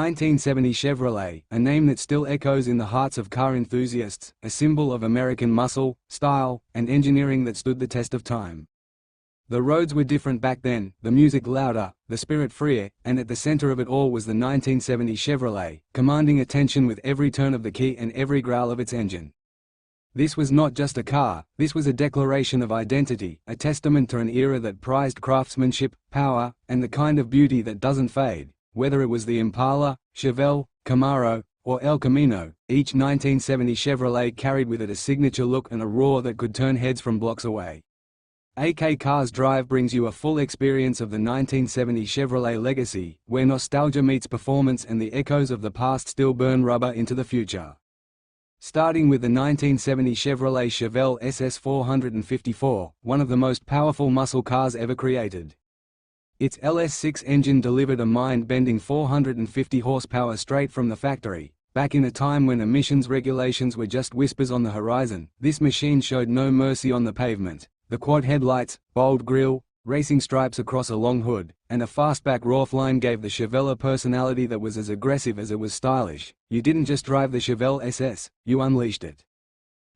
1970 Chevrolet, a name that still echoes in the hearts of car enthusiasts, a symbol of American muscle, style, and engineering that stood the test of time. The roads were different back then, the music louder, the spirit freer, and at the center of it all was the 1970 Chevrolet, commanding attention with every turn of the key and every growl of its engine. This was not just a car, this was a declaration of identity, a testament to an era that prized craftsmanship, power, and the kind of beauty that doesn't fade. Whether it was the Impala, Chevelle, Camaro, or El Camino, each 1970 Chevrolet carried with it a signature look and a roar that could turn heads from blocks away. AK Cars Drive brings you a full experience of the 1970 Chevrolet legacy, where nostalgia meets performance and the echoes of the past still burn rubber into the future. Starting with the 1970 Chevrolet Chevelle SS 454, one of the most powerful muscle cars ever created. Its LS6 engine delivered a mind-bending 450 horsepower straight from the factory. Back in a time when emissions regulations were just whispers on the horizon, this machine showed no mercy on the pavement. The quad headlights, bold grille, racing stripes across a long hood, and a fastback roofline gave the Chevelle a personality that was as aggressive as it was stylish. You didn't just drive the Chevelle SS, you unleashed it.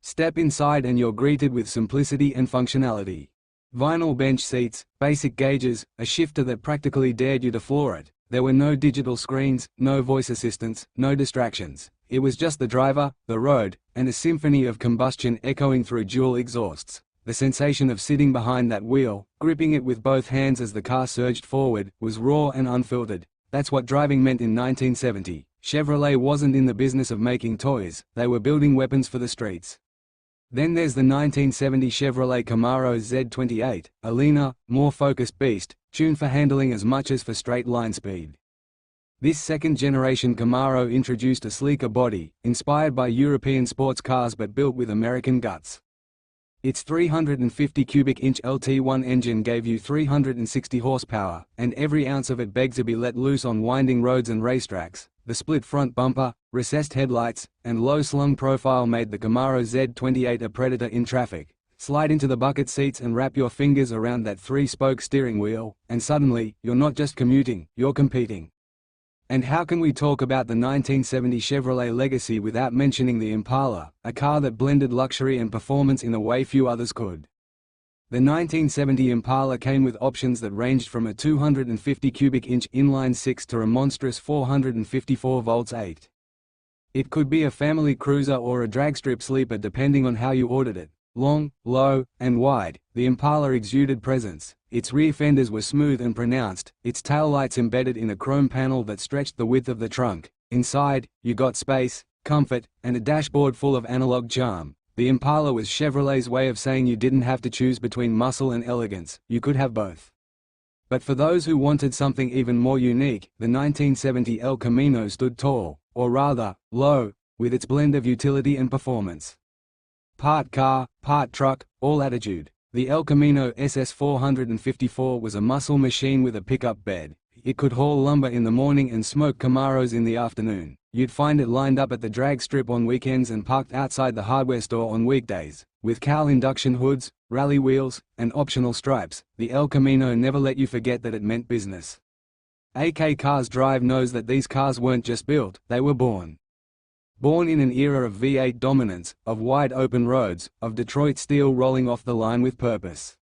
Step inside and you're greeted with simplicity and functionality. Vinyl bench seats, basic gauges, a shifter that practically dared you to floor it. There were no digital screens, no voice assistants, no distractions. It was just the driver, the road, and a symphony of combustion echoing through dual exhausts. The sensation of sitting behind that wheel, gripping it with both hands as the car surged forward, was raw and unfiltered. That's what driving meant in 1970. Chevrolet wasn't in the business of making toys, they were building weapons for the streets. Then there's the 1970 Chevrolet Camaro Z28, a leaner, more focused beast, tuned for handling as much as for straight line speed. This second-generation Camaro introduced a sleeker body, inspired by European sports cars but built with American guts. Its 350 cubic inch LT1 engine gave you 360 horsepower, and every ounce of it begged to be let loose on winding roads and racetracks. The split front bumper, recessed headlights, and low-slung profile made the Camaro Z28 a predator in traffic. Slide into the bucket seats and wrap your fingers around that three-spoke steering wheel, and suddenly, you're not just commuting, you're competing. And how can we talk about the 1970 Chevrolet legacy without mentioning the Impala, a car that blended luxury and performance in a way few others could? The 1970 Impala came with options that ranged from a 250 cubic inch inline-six to a monstrous 454 volts 8. It could be a family cruiser or a dragstrip sleeper depending on how you ordered it. Long, low, and wide, the Impala exuded presence. Its rear fenders were smooth and pronounced, its taillights embedded in a chrome panel that stretched the width of the trunk. Inside, you got space, comfort, and a dashboard full of analog charm. The Impala was Chevrolet's way of saying you didn't have to choose between muscle and elegance, you could have both. But for those who wanted something even more unique, the 1970 El Camino stood tall, or rather, low, with its blend of utility and performance. Part car, part truck, all attitude. The El Camino SS 454 was a muscle machine with a pickup bed. It could haul lumber in the morning and smoke Camaros in the afternoon. You'd find it lined up at the drag strip on weekends and parked outside the hardware store on weekdays. With cowl induction hoods, rally wheels, and optional stripes, the El Camino never let you forget that it meant business. AK Cars Drive knows that these cars weren't just built, they were born. Born in an era of V8 dominance, of wide open roads, of Detroit steel rolling off the line with purpose.